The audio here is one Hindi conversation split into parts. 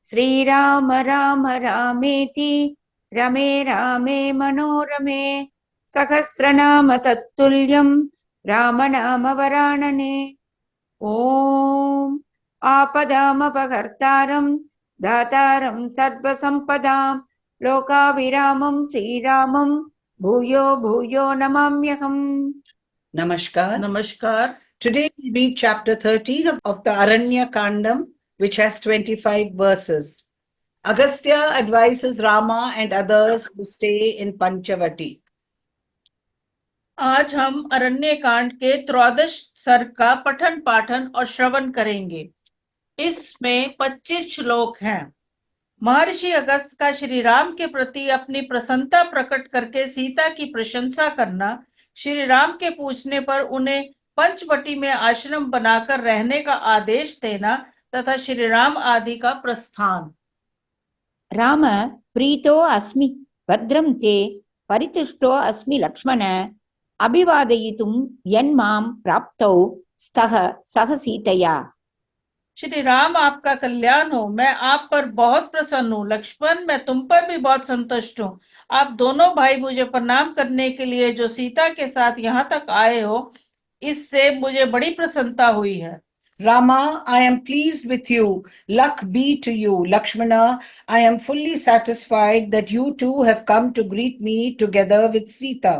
श्रीराम राम रामेति रमे रामे मनोरमे सहस्रनाम तत्तुल्यं रामनाम वरानने। ओम आपदामपहर्तारं दातारं सर्वसंपदां लोकाभिरामं श्रीरामं भूयो भूयो नमाम्यहम्। Namaskar. Namaskar. Today we read chapter 13 of the Aranya Kandam, which has 25 verses. Agastya advises Rama and others to stay in Panchavati. आज हम अरण्य कांड के 13 सर्ग का पठन पाठन और श्रवण करेंगे। इसमें 25 श्लोक हैं। महर्षि अगस्त का श्री राम के प्रति अपनी प्रसन्नता प्रकट करके सीता की प्रशंसा करना, श्री राम के पूछने पर उन्हें पंचवटी में आश्रम बनाकर रहने का आदेश देना तथा श्री राम आदि का प्रस्थान। राम प्रीतो अस्मि भद्रं ते परितुष्टो अस्मि लक्ष्मण अभिवादयितुं यन्मां प्राप्तौ स्तः सह सीतया। श्री राम आपका कल्याण हो, मैं आप पर बहुत प्रसन्न हूँ। लक्ष्मण, मैं तुम पर भी बहुत संतुष्ट हूँ। आप दोनों भाई मुझे प्रणाम करने के लिए जो सीता के साथ यहाँ तक आए हो, इससे मुझे बड़ी प्रसन्नता हुई है। Rama, I am pleased with you. Luck be to you. Lakshmana, I am fully satisfied that you two have come to greet me together with Sita.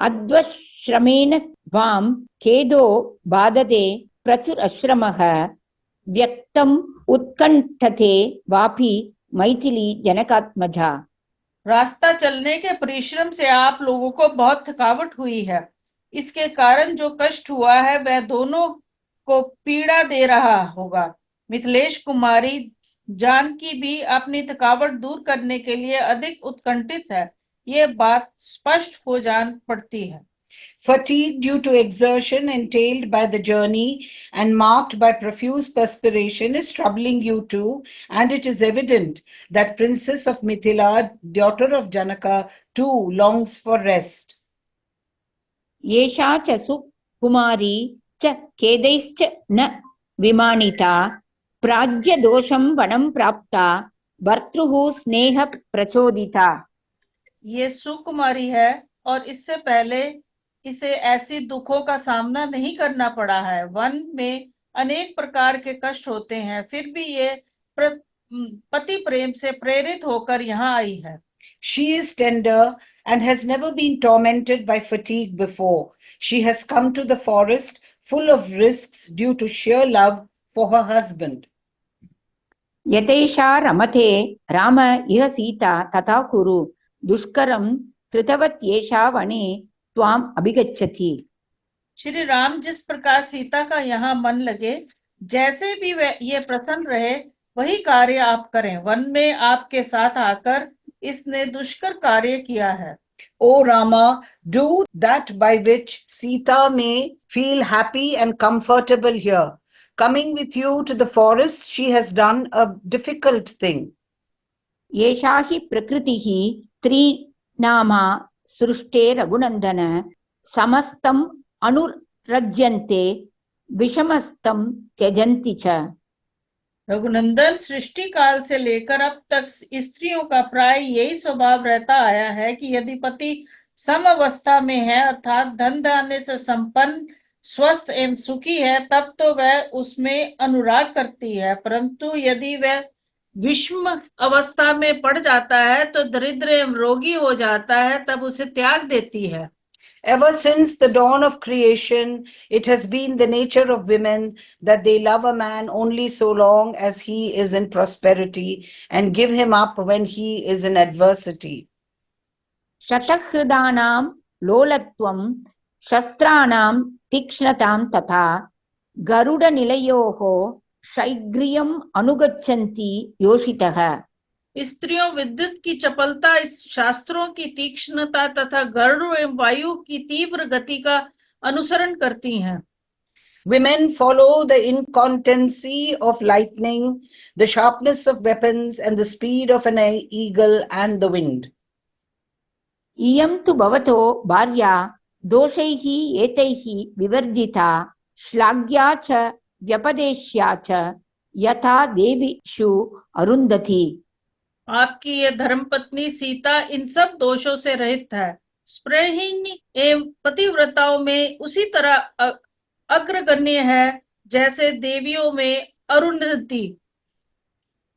अद्वश्रमेण वां खेदो बाधते प्रचुर अश्रमः व्यक्तम् उत्कंठते वापि मैथिली जनकात्मजा। रास्ता चलने के परिश्रम से आप लोगों को बहुत थकावट हुई है। इसके कारण जो कष्ट हुआ है वह दोनों को पीड़ा दे रहा होगा। मिथिलेश कुमारी जानकी भी अपनी थकावट दूर करने के लिए अधिक उत्कंठित है। ये बात स्पष्ट हो जान पड़ती है। Fatigue due to exertion entailed by the journey and marked by profuse perspiration is troubling you too, and it is evident that Princess of Mithila, daughter of Janaka, too longs for rest. येषा च सुकुमारी च खेदैश्च न विमानिता प्राज्ञदोषं वनं प्राप्ता भर्तुः स्नेह प्रचोदिता। ये सुकुमारी है और इससे पहले इसे ऐसी दुखों का सामना नहीं करना पड़ा है। वन में अनेक प्रकार के कष्ट होते हैं, फिर भी ये पति प्रेम से प्रेरित होकर यहाँ आई है। She is tender and has never been tormented by fatigue before. She has come to the forest full of risks due to sheer love for her husband. यतैषा रमते राम इह सीता तथा कुरु दुष्करं कृतवत् येषा वने त्वाम् अभिगच्छति। श्री राम जिस प्रकार सीता का यहाँ मन लगे, जैसे भी ये प्रसन्न रहे, वही कार्य आप करें। वन में आपके साथ आकर इसने दुष्कर कार्य किया है। O Rama, do that by which Sita may feel happy and comfortable here. Coming with you to the forest, she has done a difficult thing. येषा हि प्रकृतिः त्रिनामा सृष्टे रघुनन्दन समस्तम् अनुरज्यन्ते विषमस्तम त्यजन्ति च। रघुनंदन, सृष्टि काल से लेकर अब तक स्त्रियों का प्राय यही स्वभाव रहता आया है कि यदि पति सम अवस्था में है, अर्थात धन धान्य से संपन्न, स्वस्थ एवं सुखी है, तब तो वह उसमें अनुराग करती है, परंतु यदि वह विषम अवस्था में पड़ जाता है तो दरिद्र एवं रोगी हो जाता है, तब उसे त्याग देती है। Ever since the dawn of creation, it has been the nature of women that they love a man only so long as he is in prosperity and give him up when he is in adversity. शतहृदानां लोलत्वं शस्त्राणां तीक्ष्णतां तथा गरुडनिलयोः शैग्रियम् अनुगच्छन्ति योषितः। स्त्रियों विद्युत की चपलता, शास्त्रों की तीक्ष्णता तथा गरुड़ एवं वायु की तीव्र गति का अनुसरण करती हैं। Women follow the incontinency of lightning, the sharpness of weapons, and the speed of an eagle and the wind. इयं तु भवतो भार्या दोषैः एतैः विवर्जिता श्लाघ्या च व्यपदेश्या च यथा देवीषु अरुन्धति। आपकी ये धर्मपत्नी सीता इन सब दोषों से रहित है। स्पृहहीन एवं पतिव्रताओं में उसी तरह अग्रगण्य है जैसे देवियों में Arundhati.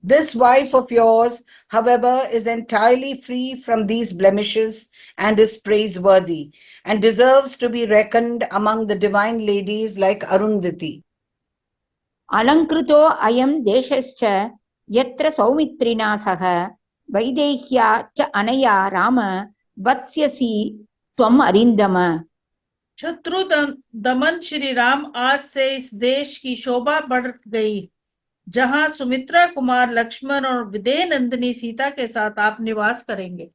This wife of yours, however, is entirely free from these blemishes and is praiseworthy and deserves to be reckoned among the divine ladies like Arundhati. अलङ्कृतो अयं देशश्च यत्र सौमित्रिणा सह वैदेह्या च अनया राम वत्स्यसि त्वम् अरिन्दम। शत्रु दमन श्री राम आज से इस देश की शोभा बढ़ गई जहां सुमित्रा कुमार लक्ष्मण और विदेह नंदिनी सीता के साथ आप निवास करेंगे।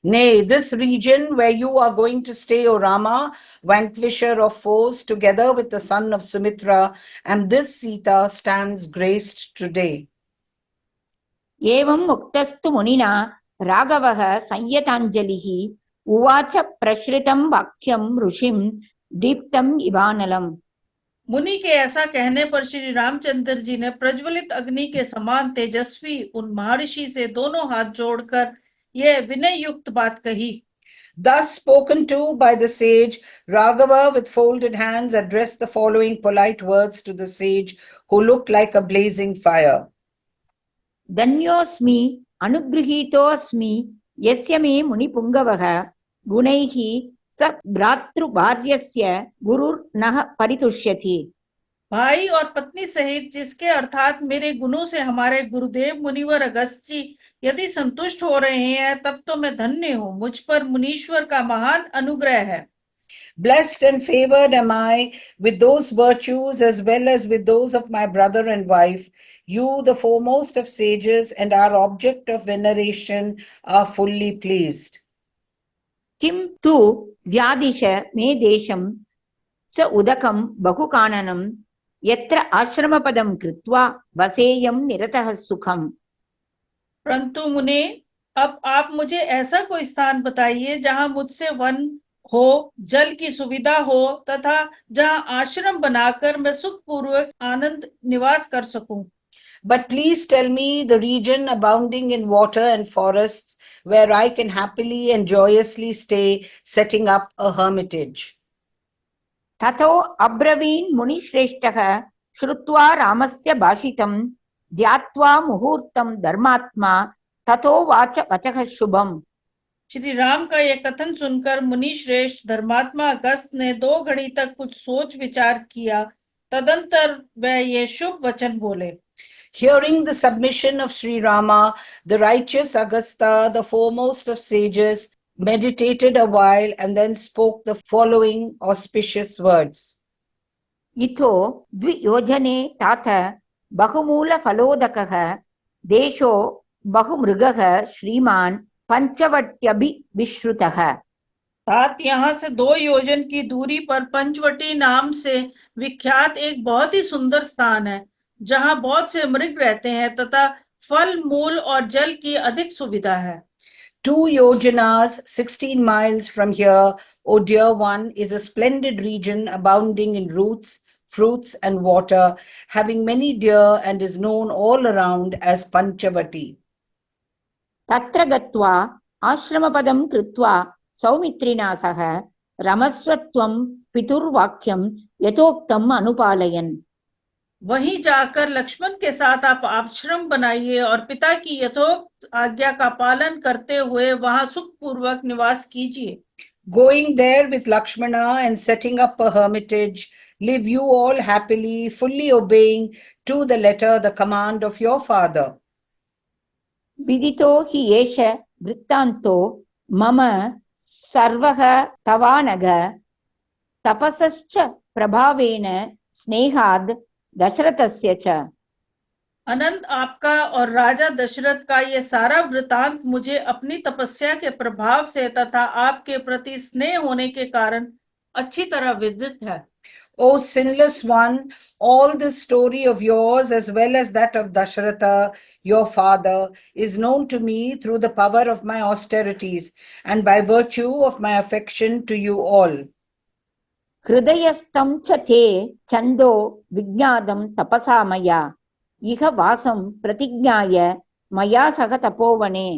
Nay, this region where you are going to stay, O Rama, vanquisher of foes, together with the son of Sumitra, and this Sita stands graced today. एवं मुक्तस्तु मुनिना राघवः संयताञ्जलिः उवाच प्रश्रितं वाक्यं ऋषिं दीप्तम् इवानलम्। मुनि के ऐसा कहने पर श्री रामचंद्र जी ने प्रज्वलित अग्नि के समान तेजस्वी उन महर्षि से दोनों हाथ जोड़कर यह विनय युक्त बात कही। Thus spoken to by the sage, Raghava with folded hands addressed the following polite words to the sage who looked like a blazing fire. धन्योऽस्मि अनुगृहीतोऽस्मि यस्य मे मुनिपुङ्गवः गुणैः स भ्रातृभार्यस्य गुरुर्नः परितुष्यति। भाई और पत्नी सहित जिसके अर्थात मेरे गुणों से हमारे गुरुदेव मुनिवर अगस्त जी यदि संतुष्ट हो रहे हैं तब तो मैं धन्य हूँ। मुझ पर मुनीश्वर का महान अनुग्रह है। Blessed and favored am I with those virtues as well as with those of my brother and wife. You, the foremost of sages and our object of veneration, are fully pleased. किं तु व्यादिश मे देशं स उदकं बहुकाननं यत्र आश्रमपदं कृत्वा वसेयं निरतः सुखम्। परंतु मुने, अब आप मुझे ऐसा कोई स्थान बताइए जहां मुझसे वन हो, जल की सुविधा हो तथा जहां आश्रम बनाकर मैं सुखपूर्वक आनंद निवास कर सकूं। But please tell me the region abounding in water and forests where I can happily and joyously stay, setting up a hermitage. ततो अब्रवीन् मुनिश्रेष्ठः श्रुत्वा रामस्य भाषितं ध्यात्वा मुहूर्तं धर्मात्मा ततो वाच वचः शुभम्। श्री राम का यह कथन सुनकर मुनि श्रेष्ठ धर्मात्मा अगस्त ने 2 घड़ी तक कुछ सोच विचार किया, तदंतर वह ये शुभ वचन बोले। Hearing the submission of Sri Rama, the righteous Agastha, the foremost of sages, meditated a while and then spoke the following auspicious words. इथो द्वियोजने तात बहुमूलफलोदकः देशो बहुमृगः श्रीमान् पंचवट्यभिविश्रुतः। तात यहाँ से 2 योजन की दूरी पर पंचवटी नाम से विख्यात एक बहुत ही सुंदर स्थान है जहाँ बहुत से मृग रहते हैं तथा फल मूल और जल की अधिक सुविधा है। 2 yojanas, 16 miles from here, O dear one, is a splendid region abounding in roots, fruits and water, having many deer and is known all around as Panchavati. तत्र गत्वा आश्रमपदं कृत्वा सौमित्रिणा सह रमस्वत्वं पितुर्वाक्यं यथोक्तम् अनुपालयन्। वहीं जाकर लक्ष्मण के साथ आप आश्रम बनाइए और पिता की यथोक्त आज्ञा का पालन करते हुए वहां सुखपूर्वक निवास कीजिए। Going there with Lakshmana and setting up a hermitage, live you all happily, fully obeying to the letter the command of your father. विदितो हि एष वृत्तान्तो मम सर्वः तवानघ तपसश्च प्रभावेन स्नेहाद् दशरथस्य च। अनंत आपका और राजा दशरथ का ये सारा वृतांत मुझे अपनी तपस्या के प्रभाव से तथा आपके प्रति स्नेह होने के कारण अच्छी तरह विदित है। O sinless one, all this story of yours as well as that of Dasharatha, your father, is known to me through the power of my austerities and by virtue of my affection to you all. हृदयस्थं च ते छन्दो विज्ञातं तपसा मया इह वासं प्रतिज्ञाय मया सह तपोवने।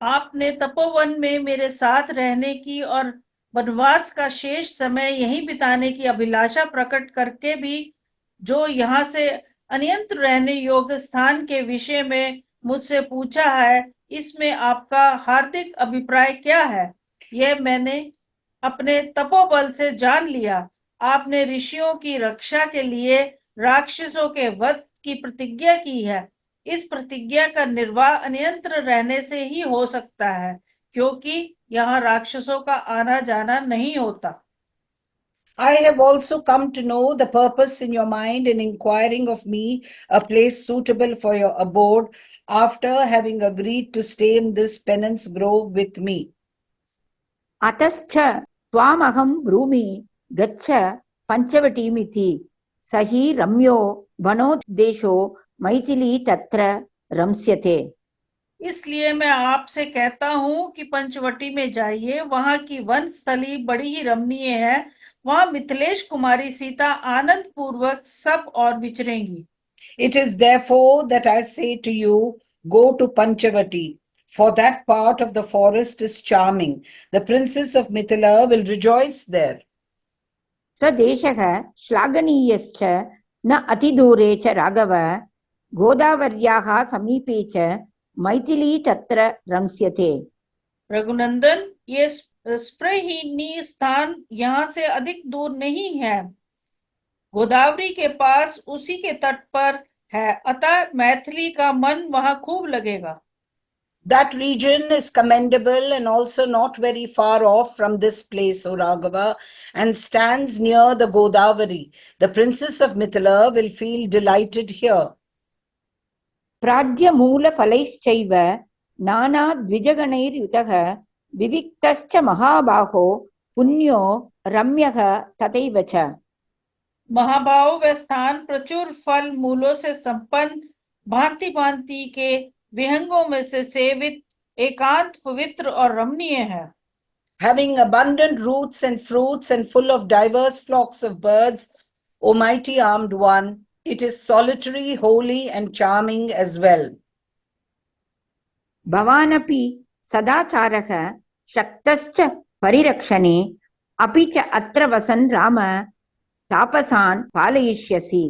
आपने तपोवन में मेरे साथ रहने की और वनवास का शेष समय यहीं बिताने की अभिलाषा प्रकट करके भी जो यहाँ से अन्यंत्र रहने योग्य स्थान के विषय में मुझसे पूछा है, इसमें आपका हार्दिक अभिप्राय क्या है? यह मैंने अपने तपोबल से जान लिया। आपने ऋषियों की रक्षा के लिए राक्षसों के वध की प्रतिज्ञा की है। इस प्रतिज्ञा का निर्वाह अन्यंत्र रहने से ही हो सकता है, क्योंकि यहाँ राक्षसों का आना जाना नहीं होता। I have also come to know the purpose in your mind in inquiring of me a place suitable for your abode after having agreed to stay in this penance grove with me. अतश्च त्वामहं ब्रूमि गच्छ पञ्चवटीमिति। स हि रम्यो वनोदेशो मैथिली तत्र रम्स्यते। इसलिए मैं आपसे कहता हूँ कि पंचवटी में जाइए, वहां की वन स्थली बड़ी ही रमणीय है। वहां मिथिलेश कुमारी सीता आनंद पूर्वक सब और विचरेंगी। It is therefore that I say to you, go to Panchavati, for that part of the forest is charming. The princess of Mithila will rejoice there. स देशः श्लाघनीयश्च न अतिदूरे च राघव, गोदावर्याः समीपे च मैथिली तत्र रम्स्यते। रघुनंदन, ये स्पृहणीय स्थान यहाँ से अधिक दूर नहीं है, गोदावरी के पास उसी के तट पर है, अतः मैथिली का मन वहां खूब लगेगा। That region is commendable and also not very far off from this place, O Raghava, and stands near the Godavari. The princess of Mithila will feel delighted here. प्राज्यमूलफलैश्चैव नानाद्विजगणैर्युतः विविक्तश्च महाबाहो पुण्यो रम्यः तथैव च। महाभाव व स्थान प्रचुर फल मूलों से संपन्न, भांति भांति के विहंगों में से सेवित, एकांत, पवित्र और रमणीय है। Having abundant roots and fruits and full of diverse flocks of birds, O mighty armed one, it is solitary, holy and charming as well. भवानपि सदाचारः शक्तश्च परिरक्षणे, अपि च अत्र वसन् राम तापसान् पालयिष्यसि।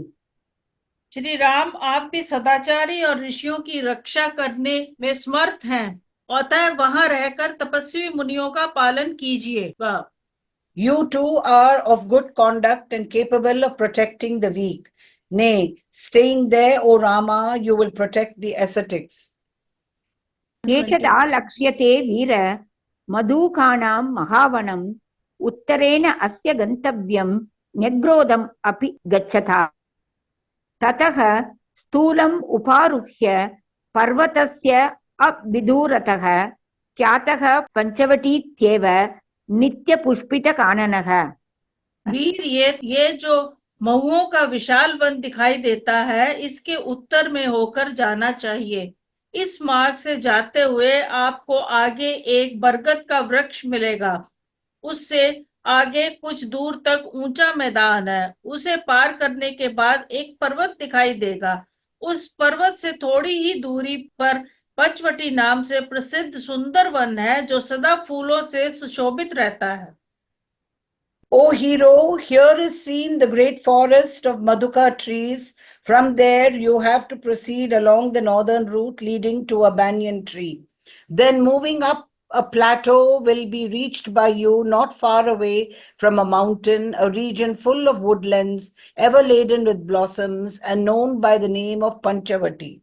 श्री राम, आप भी सदाचारी और ऋषियों की रक्षा करने में समर्थ हैं, अतः वहां रहकर तपस्वी मुनियों का पालन कीजिएगा। You too are of good conduct and capable of protecting the weak. Nay, staying there, O Rama, you will protect the ascetics. एतदालक्ष्यते वीर मधुकानां महावनम्, उत्तरेण अस्य गन्तव्यं न्यग्रोधम् अपि गच्छता। ततः स्थूलम् उपारुह्य पर्वतस्य अविदूरतः ख्यातः पञ्चवटीत्येव नित्यपुष्पितकाननः। वीर, ये जो महुओं का विशाल वन दिखाई देता है, इसके उत्तर में होकर जाना चाहिए। इस मार्ग से जाते हुए आपको आगे एक बरगद का वृक्ष मिलेगा। उससे आगे कुछ दूर तक ऊंचा मैदान है। उसे पार करने के बाद एक पर्वत दिखाई देगा। उस पर्वत से थोड़ी ही दूरी पर पंचवटी नाम से प्रसिद्ध सुंदर वन है, जो सदा फूलों से सुशोभित रहता है। O hero, here is seen the great forest of Madhuka trees. From there you have to proceed along the northern route leading to a banyan tree. Then moving up a plateau will be reached by you not far away from a mountain, a region full of woodlands, ever laden with blossoms and known by the name of Panchavati.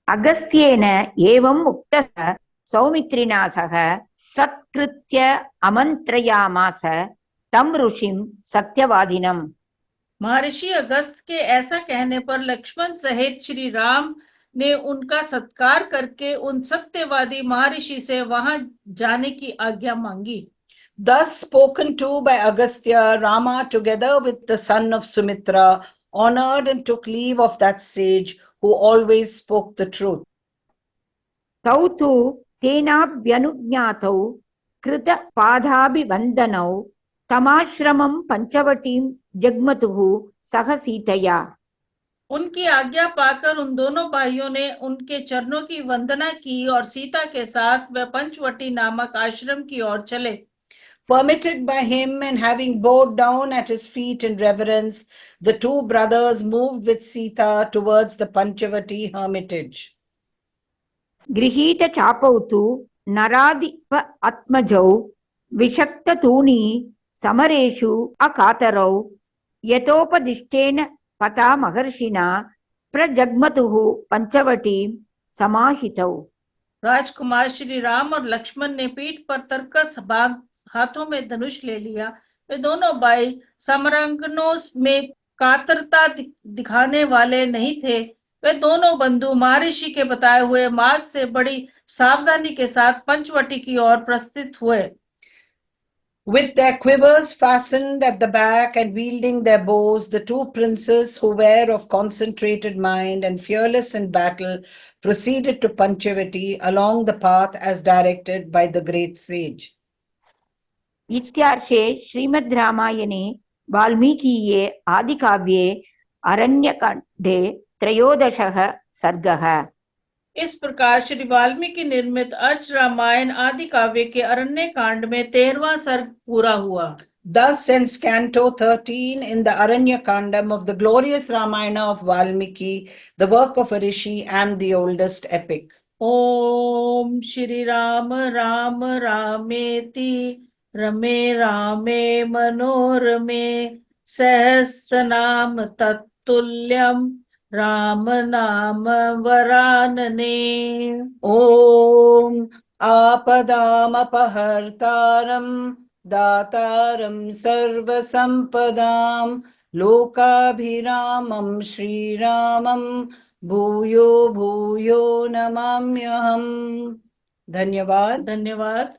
अगस्त्येन एवम् उक्तः सौमित्रिणा सह सत्कृत्य आमन्त्रयामास तं ऋषिं सत्यवादिनम्। महर्षि अगस्त के ऐसा कहने पर लक्ष्मण सहित श्री राम ने उनका सत्कार करके उन सत्यवादी महर्षि से वहां जाने की आज्ञा मांगी। Thus spoken to by Agastya, Rama together with the son of Sumitra honored and took leave of that sage who always spoke the truth. तौ तु तेनाभ्यनुज्ञातौ कृतपादाभिवन्दनौ तमाश्रमं पञ्चवटीं जग्मतुः सह सीतया। उनकी आज्ञा पाकर उन दोनों भाइयों ने उनके चरणों की वंदना की और सीता के साथ वह पंचवटी नामक आश्रम की ओर चले। Permitted by him and having bowed down at his feet in reverence, the two brothers moved with Sita towards the Panchavati hermitage. गृहीत चापौ तु नराधिप आत्मजौ विषक्ततूणी समरेषु अकातरौ यतोपदिष्टेन पता महर्षिणा प्रजग्मतुः पंचवटीं समाहितौ। राजकुमार श्री राम और लक्ष्मण ने पीठ पर तरकस बांध हाथों में धनुष ले लिया। वे दोनों भाई समरांगनों में कातरता दिखाने वाले नहीं थे। वे दोनों बंधु महर्षि के बताए हुए मार्ग से बड़ी सावधानी के साथ पंचवटी की ओर प्रस्थित हुए। With their quivers fastened at the back and wielding their bows, the two princes, who were of concentrated mind and fearless in battle, proceeded to Panchavati along the path as directed by the great sage. इत्यार्षे श्रीमद् रामायणे वाल्मीकीये आदिकाव्ये अरण्यकाण्डे त्रयोदशः सर्गः। इस प्रकार श्री वाल्मीकि निर्मित अर्च रामायण आदि काव्य के अरण्य कांड में 13वां सर्ग पूरा हुआ। Thus ends Canto 13 in the Aranya Kandam of the glorious Ramayana of Valmiki, the work of a rishi and the oldest epic. ओम श्री राम राम रामेति रमे रामे मनोरमे सहस्रनाम तत्तुल्यम राम नाम वरानने। Om Apadamapahartaram Dataram Sarvasampadam Lokabhiramam Shri Ramam Bhuyo Bhuyo Namamyaham. धन्यवाद। धन्यवाद।